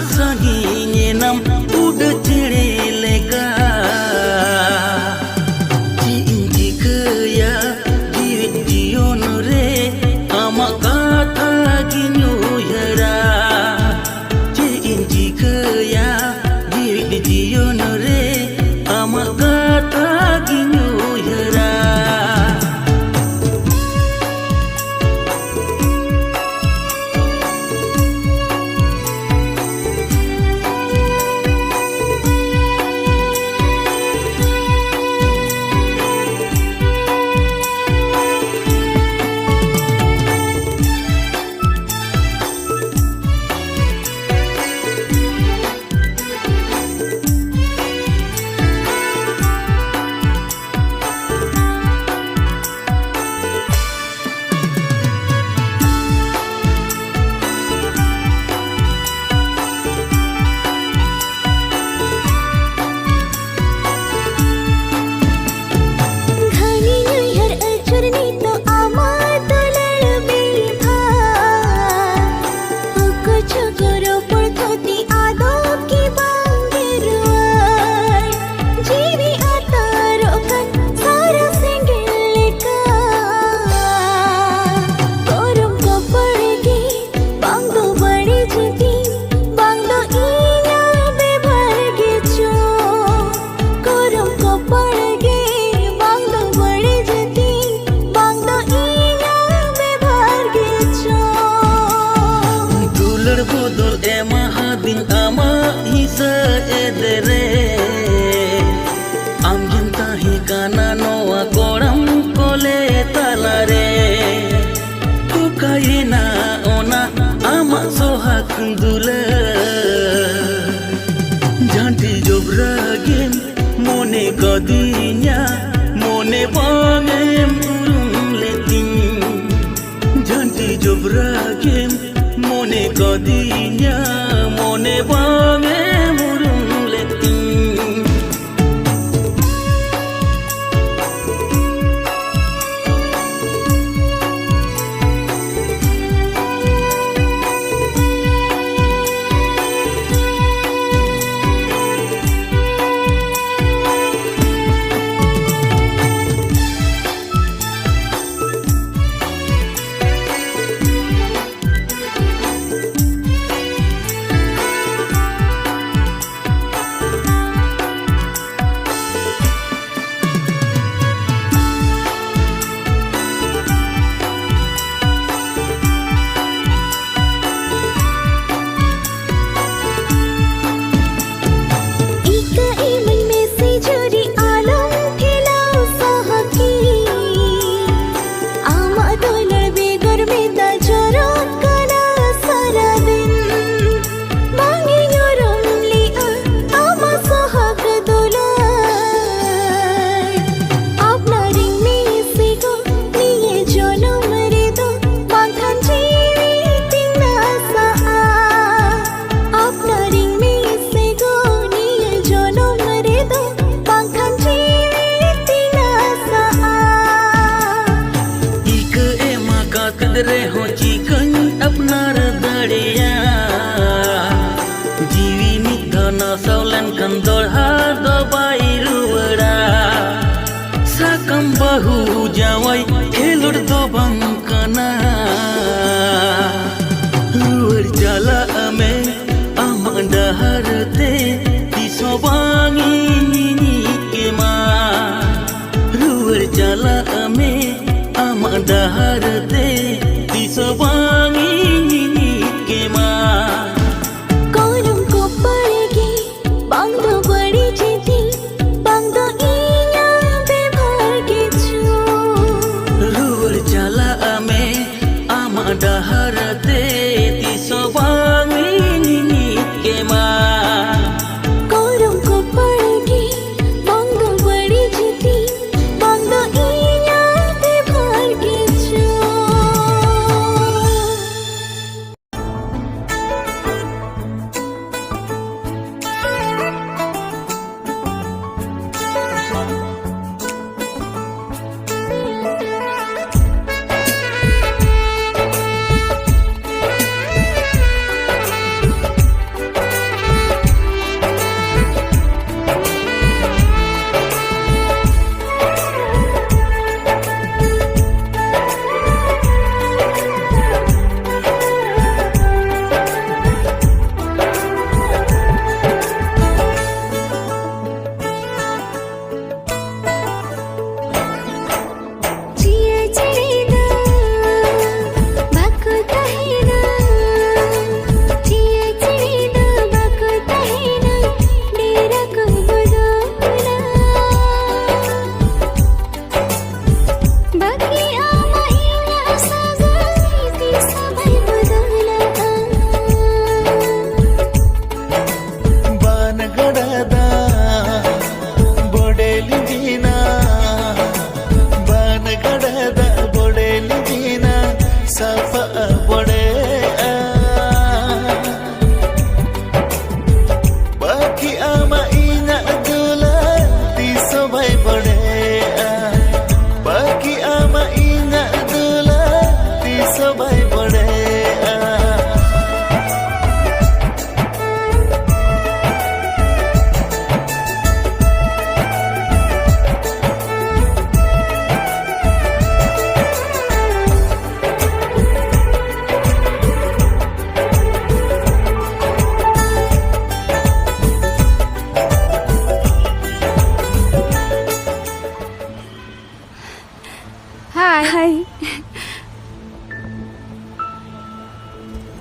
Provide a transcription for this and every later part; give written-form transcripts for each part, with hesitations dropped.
saginyenam udah ciri leka cinci kaya dion re amak kata ginyu yara cinci kaya dion re amak kata ginyu yara. Budul emahadin ama hisa edere am jintahi kana noa koram kole talare tukaina ona ama sohak dula janti jobragem mone gadinya mone bangem urum leting janti jobragem mone gadinya mone bange murung leting.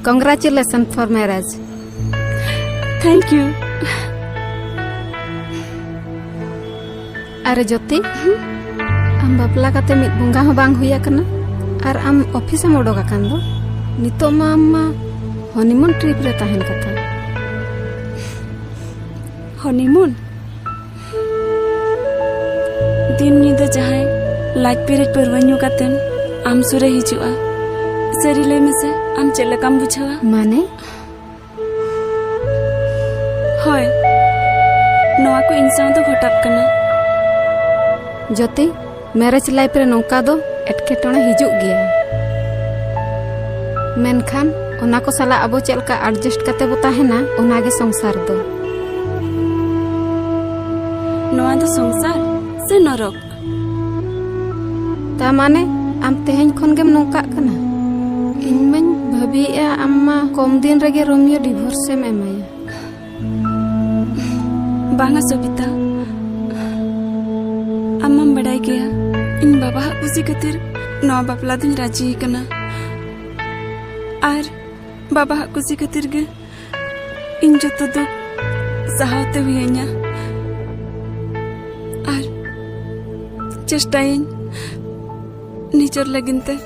Congratulations for marriage. Thank you. Are Jyoti, am bapla kate mit bunga ho bang huya kana ar am office am odoga kan do nito ma amma honeymoon trip re tahen kata. Honeymoon? दिन निदा जहां like Perez परवन्यू कातेन आम सुरे हिजुआ सरी ले में से आम चले काम बुझावा माने होय नवा को इंसान तो घटाप कना Jyoti marriage life re nongka do etketone hijug geya menkhan ona ko sala abo chelka adjust kate bo tahena ona ge sangsar do नवा तो संसार से नरक ta mane am teheny khon gem nongka kana इन मन भाभी या अम्मा कम दिन रगे रोमियो डिवोर्स से में माया बांगा सबिता अम्मा बड़ाई गया इन बाबा खुशी खातिर नवा बापला दिन राजी कना आर बाबा खुशी खातिर गे इन जतो दो सहावते हुईया आर चेष्टाइन निजर लगिनते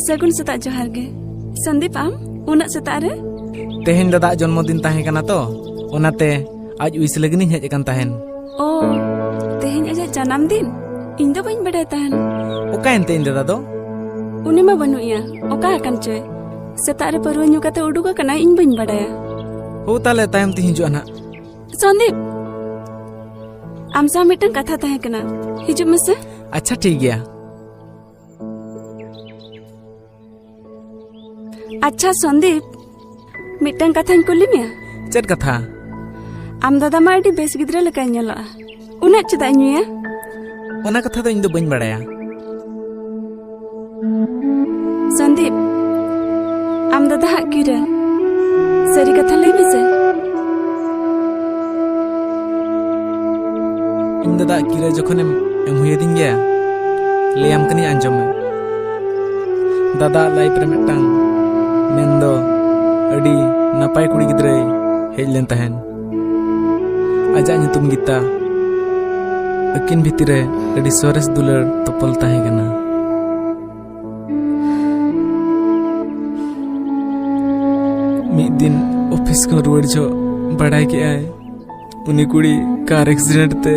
सगुन सेता जोहार गे संदीप आम उना सेता रे तेहेन दादा जन्मदिन ताहे कना तो ओनाते आज उइस लगनी हेज कन ताहेन ओ तेहेन अजे जन्मदिन इन दो बइन बड़ाय ताहेन ओका एनते इन दादा दो उनी मा बनुया ओका कन चय सेता रे परव न्यू काते उडुगा कना इन बइन बड़ाया हो ताले तायम ति हिजु अना संदीप आम सा मिटन कथा ताहे कना हिजु मसे अच्छा ठीक गया अच्छा संदीप मिटन कथा कुली में चेत कथा आम दादा मा अडी बेस गिद्रे लका नेला उना चदा न्यूया ओना कथा तो इन दो बइन बड़ाया संदीप आम दादा हा किरा सरी कथा लई में से इन दादा किरा जखनेम एम हुए दिन गया लेयाम कनी अंजम में दादा लाइफ रे मिटन मेंदो अडी नपाय कुड़ी गिद्रे हेज लेन तहन आजा ᱧᱩᱛᱩᱢ गीता अकिन भितरे अडी सोरेस दुलर तोपल ताहे कना मिद दिन ऑफिस को रुआड़ जो बड़ाई के आए उनी कुड़ी कार एक्सीडेंट ते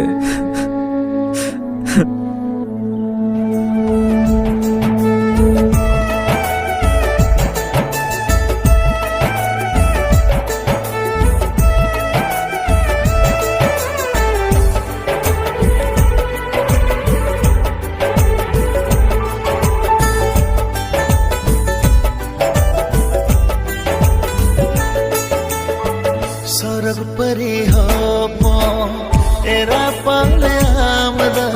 सरग परी हो एरा पाले आमदा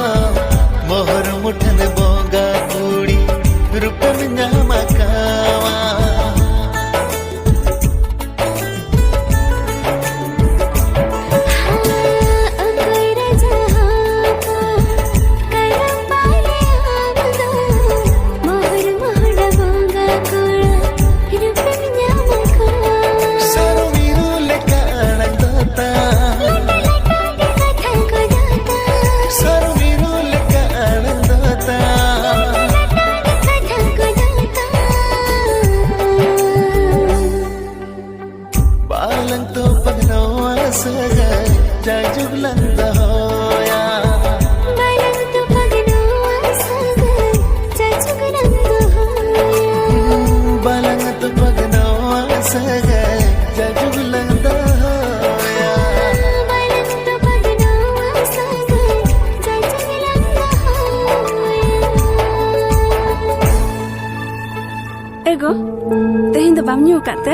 ᱛᱮᱦᱮᱧ ᱫᱚ ᱵᱟᱢ ᱧᱩ ᱟᱠᱟᱫ ᱛᱮ?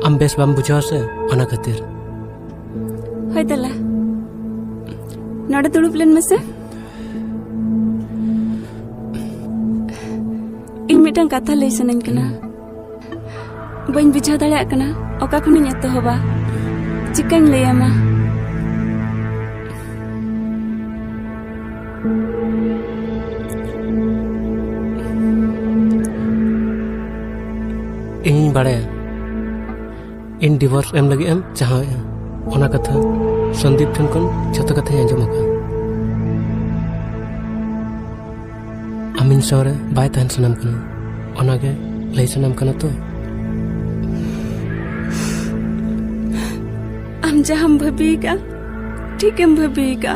ᱟᱢ ᱵᱮᱥ ᱵᱟᱢ ᱵᱩᱡᱷᱟᱹᱣᱟ ᱥᱮ ᱚᱱᱟ ᱠᱷᱟᱹᱛᱤᱨ. ᱦᱳᱭ ᱫᱮᱞᱟ ᱱᱚᱰᱮ ᱫᱩᱲᱩᱵ ᱞᱮᱱ ᱢᱮᱥᱮ. ᱤᱧ ᱢᱤᱫᱴᱟᱝ ᱠᱟᱛᱷᱟ ᱞᱟᱹᱭ ᱥᱟᱱᱟᱧ ᱠᱟᱱᱟ. ᱵᱟᱹᱧ ᱵᱩᱡᱷᱟᱹᱣ ᱫᱟᱲᱮᱭᱟᱜ ᱠᱟᱱᱟ ᱚᱠᱟ ᱠᱷᱚᱱᱤᱧ ᱮᱛᱚᱦᱚᱵᱟ. ᱪᱤᱠᱟᱹᱧ ᱞᱟᱹᱭᱟᱢᱟ? ᱤᱧ ᱵᱟᱲᱟᱭᱟ ᱤᱧ ᱰᱤভᱳᱨᱥ ᱮᱢ ᱞᱟᱹᱜᱤᱫ ᱮᱢ ᱪᱟᱦᱟᱣᱮᱜᱼᱟ. ᱚᱱᱟ ᱠᱟᱛᱷᱟ ᱥᱚᱱᱫীᱯ ᱴᱷᱮᱱ ᱠᱷᱚᱱ ᱡᱷᱚᱛᱚ ᱠᱟᱛᱷᱟᱧ ᱟᱸᱡᱚᱢ ᱟᱠᱟᱫᱟ. ᱟᱢ ᱤᱧ ᱥᱟᱶ ᱨᱮ ᱵᱟᱭ ᱛᱟᱦᱮᱱ ᱥᱟᱱᱟᱢ ᱠᱟᱱᱟ. ᱚᱱᱟᱜᱮ ᱞᱟᱹᱭ ᱥᱟᱱᱟᱢ ᱠᱟᱱᱟ ᱛᱚ. ᱟᱢ ᱡᱟᱦᱟᱸᱢ ᱵᱷᱟᱹᱵᱤᱭᱟᱠᱟᱜᱼᱟ ᱴᱷᱤᱠᱮᱢ ᱵᱷᱟᱹᱵᱤᱭᱟᱠᱟᱜᱼᱟ.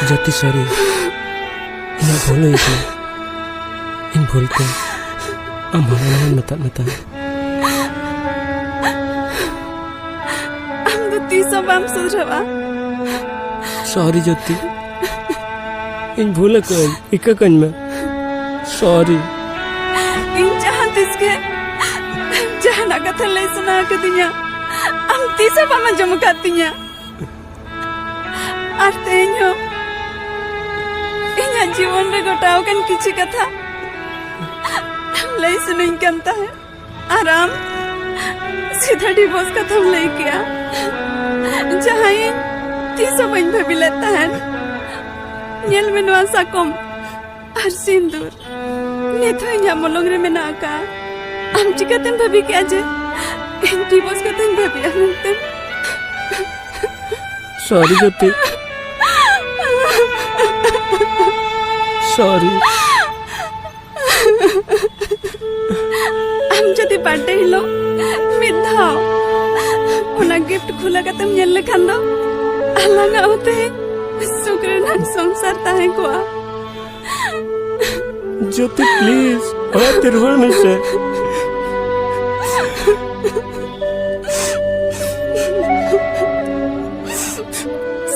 ᱡᱚᱛᱤ ᱥᱚᱨᱤ ᱤᱧᱟᱹᱜ ᱵᱷᱩᱞ ᱦᱩᱭ ᱟᱠᱟᱱᱟ. ᱤᱧ ᱵᱷᱩᱞᱛᱮ ᱟᱢ ᱦᱟᱱᱟ ᱱᱟᱣᱟᱧ ᱢᱮᱛᱟᱫ ᱢᱮ ᱛᱟᱦᱮᱸ. ᱟᱢ ᱫᱚ ᱛᱤᱥ ᱦᱚᱸ ᱵᱟᱢ ᱥᱩᱫᱷᱨᱟᱹᱣᱟ. ᱥᱚᱨᱤ ᱡᱚᱛᱤ. ᱤᱧ ᱵᱷᱩᱞ ᱟᱠᱟᱫᱟᱹᱧ. ᱤᱠᱟᱹ ᱠᱟᱹᱧ ᱢᱮ. ᱥᱚᱨᱤ. ᱤᱧ ᱡᱟᱦᱟᱸ ᱛᱤᱥ ᱜᱮ ᱡᱟᱦᱟᱱᱟᱜ ᱠᱟᱛᱷᱟ ᱞᱟᱹᱭ ᱥᱟᱱᱟ ᱟᱠᱟᱫᱤᱧᱟ ᱟᱢ ᱛᱤᱥ ᱦᱚᱸ ᱵᱟᱢ ᱟᱸᱡᱚᱢ ᱟᱠᱟᱫ ᱛᱤᱧᱟ. ᱟᱨ ᱛᱮᱦᱮᱧ ᱦᱚᱸ ᱤᱧᱟᱹᱜ ᱡᱤᱵᱚᱱ ᱨᱮ ᱜᱷᱚᱴᱟᱣ ᱟᱠᱟᱱ ᱠᱤᱪᱷᱩ ᱠᱟᱛᱷᱟ ᱞᱟᱹᱭ ᱥᱟᱱᱟᱧ ᱠᱟᱱ ᱛᱟᱦᱮᱸ. ᱟᱨ ᱟᱢ ᱥᱤᱫᱷᱟ ᱰᱤভᱳᱨᱥ ᱠᱟᱛᱷᱟᱢ ᱞᱟᱹᱭ ᱠᱮᱜᱼᱟ. ᱡᱟᱦᱟᱸ ᱤᱧ ᱛᱤᱥ ᱦᱚᱸ ᱵᱟᱹᱧ ᱵᱷᱟᱹᱵᱤ ᱞᱮᱫ ᱛᱟᱦᱮᱸᱱ. ᱧᱮᱞ ᱢᱮ ᱱᱚᱣᱟ ᱥᱟᱠᱚᱢ ᱟᱨ ᱥᱤᱸᱫᱩᱨ ᱱᱤᱛ ᱦᱚᱸ ᱤᱧᱟᱹᱜ ᱢᱚᱞᱚᱝ ᱨᱮ ᱢᱮᱱᱟᱜ ᱟᱠᱟᱫᱼᱟ. ᱟᱢ ᱪᱤᱠᱟᱹᱛᱮᱢ ᱵᱷᱟᱹᱵᱤ ᱠᱮᱜᱼᱟ ᱡᱮ ᱤᱧ ᱰᱤভᱳᱨᱥ ᱠᱟᱛᱮᱧ ᱵᱷᱟᱹᱵᱤᱜᱼᱟ ᱢᱮᱱᱛᱮ? सॉरी ज्योति. सॉरी. आम जदि बर्थडे हिलो मिद धाव ओना गिफ्ट खुला कतम नेल लेखान दो आलांगा होते सुकरेनान संसार ताहे को. ज्योति प्लीज और तिरवल में से.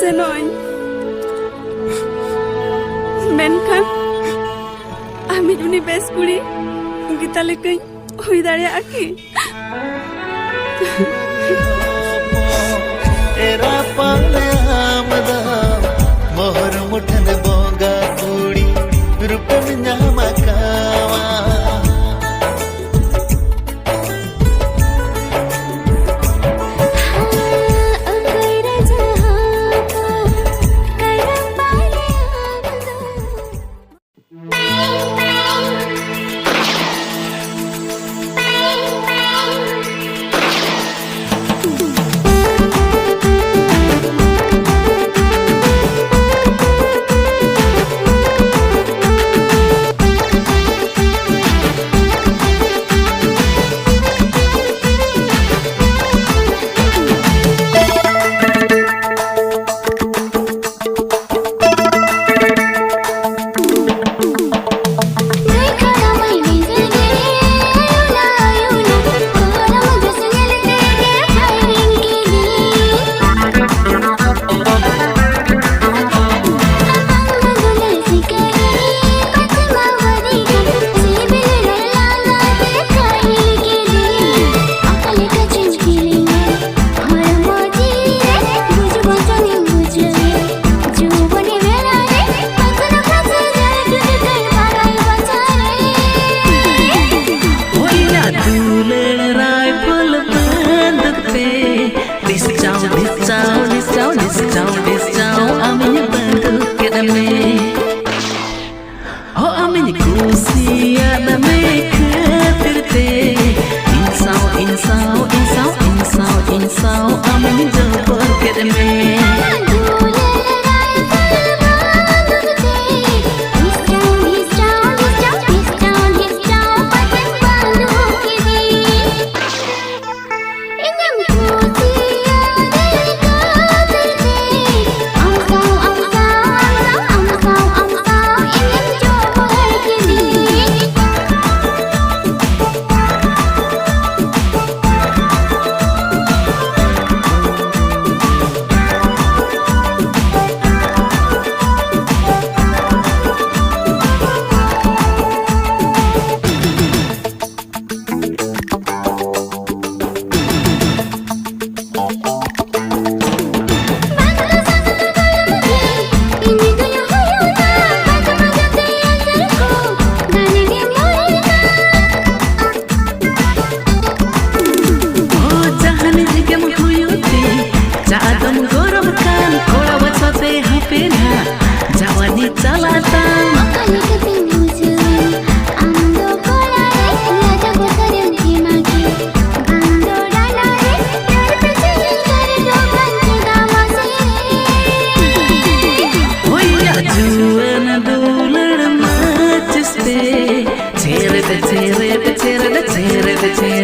Senoy menkan ami duni bes kuri kita lekai hui daria aki तेरा पाले आमदा मोहर मुठन बोगा पूड़ी रुपन जामा कावा में Cheer it,